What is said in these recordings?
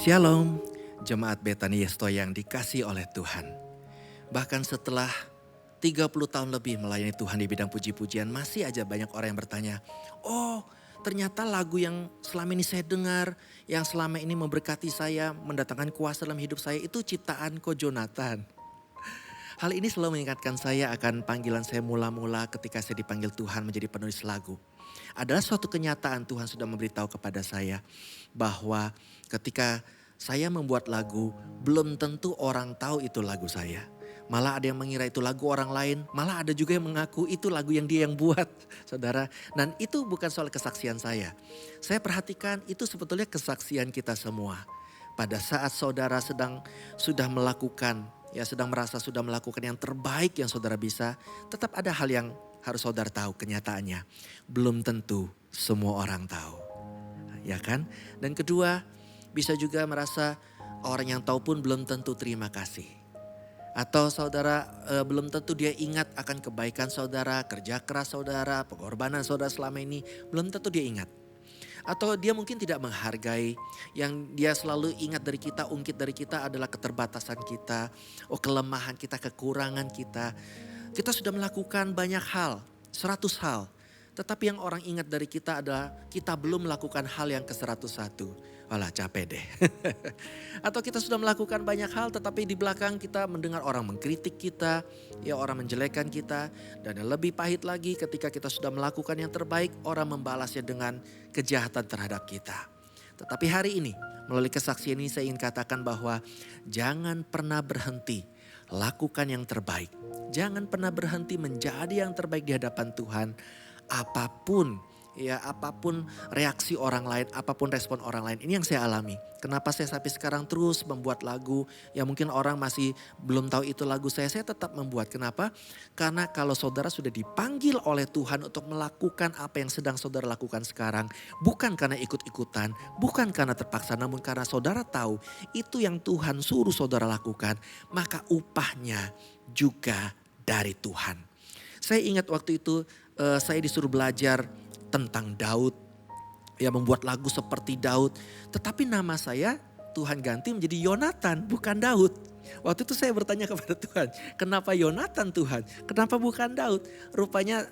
Shalom, jemaat Betani Yesto yang dikasih oleh Tuhan. Bahkan setelah 30 tahun lebih melayani Tuhan di bidang puji-pujian, masih aja banyak orang yang bertanya, oh ternyata lagu yang selama ini saya dengar, yang selama ini memberkati saya, mendatangkan kuasa dalam hidup saya, itu ciptaan Ko Jonathan. Hal ini selalu mengingatkan saya akan panggilan saya mula-mula ketika saya dipanggil Tuhan menjadi penulis lagu. Adalah suatu kenyataan Tuhan sudah memberitahu kepada saya bahwa ketika saya membuat lagu, belum tentu orang tahu itu lagu saya. Malah ada yang mengira itu lagu orang lain, malah ada juga yang mengaku itu lagu yang dia yang buat, saudara. Dan itu bukan soal kesaksian saya. Saya perhatikan itu sebetulnya kesaksian kita semua. Pada saat saudara sudah melakukan, sedang merasa sudah melakukan yang terbaik yang saudara bisa, tetap ada hal yang harus saudara tahu kenyataannya. Belum tentu semua orang tahu. Ya kan? Dan kedua, bisa juga merasa orang yang tahu pun belum tentu terima kasih. Atau saudara belum tentu dia ingat akan kebaikan saudara, kerja keras saudara, pengorbanan saudara selama ini. Belum tentu dia ingat. Atau dia mungkin tidak menghargai, yang dia selalu ingat dari kita, ungkit dari kita adalah keterbatasan kita, kelemahan kita, kekurangan kita. Kita sudah melakukan banyak hal, 100 hal. Tetapi yang orang ingat dari kita adalah kita belum melakukan hal yang ke-101. Walah capek deh. Atau kita sudah melakukan banyak hal tetapi di belakang kita mendengar orang mengkritik kita, orang menjelekkan kita. Dan yang lebih pahit lagi ketika kita sudah melakukan yang terbaik, orang membalasnya dengan kejahatan terhadap kita. Tetapi hari ini melalui kesaksian ini saya ingin katakan bahwa jangan pernah berhenti lakukan yang terbaik. Jangan pernah berhenti menjadi yang terbaik di hadapan Tuhan. Apapun reaksi orang lain, apapun respon orang lain. Ini yang saya alami. Kenapa saya sampai sekarang terus membuat lagu. Ya mungkin orang masih belum tahu itu lagu saya tetap membuat. Kenapa? Karena kalau saudara sudah dipanggil oleh Tuhan untuk melakukan apa yang sedang saudara lakukan sekarang. Bukan karena ikut-ikutan, bukan karena terpaksa. Namun karena saudara tahu itu yang Tuhan suruh saudara lakukan. Maka upahnya juga dari Tuhan. Saya ingat waktu itu saya disuruh belajar tentang Daud. Ya membuat lagu seperti Daud. Tetapi nama saya Tuhan ganti menjadi Yonatan bukan Daud. Waktu itu saya bertanya kepada Tuhan, kenapa Yonatan Tuhan? Kenapa bukan Daud? Rupanya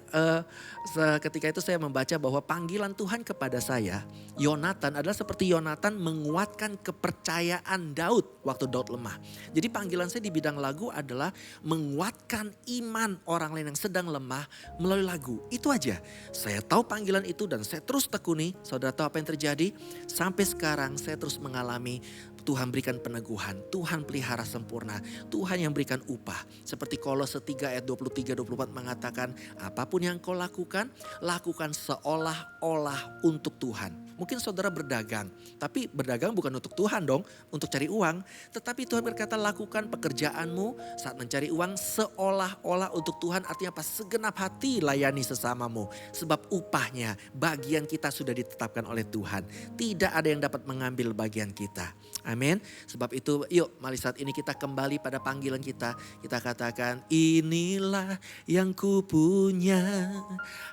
ketika itu saya membaca bahwa panggilan Tuhan kepada saya, Yonatan adalah seperti Yonatan menguatkan kepercayaan Daud waktu Daud lemah. Jadi panggilan saya di bidang lagu adalah menguatkan iman orang lain yang sedang lemah melalui lagu. Itu aja. Saya tahu panggilan itu dan saya terus tekuni. Saudara tahu apa yang terjadi? Sampai sekarang saya terus mengalami Tuhan berikan peneguhan, Tuhan pelihara sempurna, Tuhan yang berikan upah. Seperti Kolose 3 ayat 23-24 mengatakan, apapun yang kau lakukan, lakukan seolah-olah untuk Tuhan. Mungkin saudara berdagang, tapi berdagang bukan untuk Tuhan dong, untuk cari uang. Tetapi Tuhan berkata lakukan pekerjaanmu saat mencari uang seolah-olah untuk Tuhan. Artinya apa? Segenap hati layani sesamamu. Sebab upahnya, bagian kita sudah ditetapkan oleh Tuhan. Tidak ada yang dapat mengambil bagian kita. Amin. Sebab itu yuk mari saat ini kita kembali pada panggilan kita. Kita katakan inilah yang ku punya.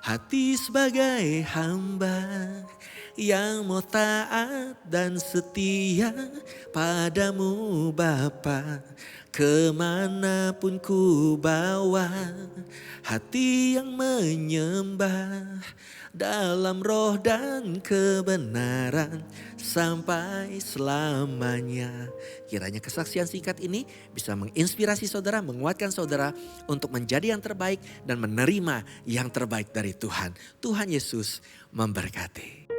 Hati sebagai hamba yang mau taat dan setia padamu Bapa. Kemanapun ku bawa hati yang menyembah dalam roh dan kebenaran sampai selamanya. Kiranya kesaksian singkat ini bisa menginspirasi saudara, menguatkan saudara untuk menjadi yang terbaik dan menerima yang terbaik dari Tuhan. Tuhan Yesus memberkati.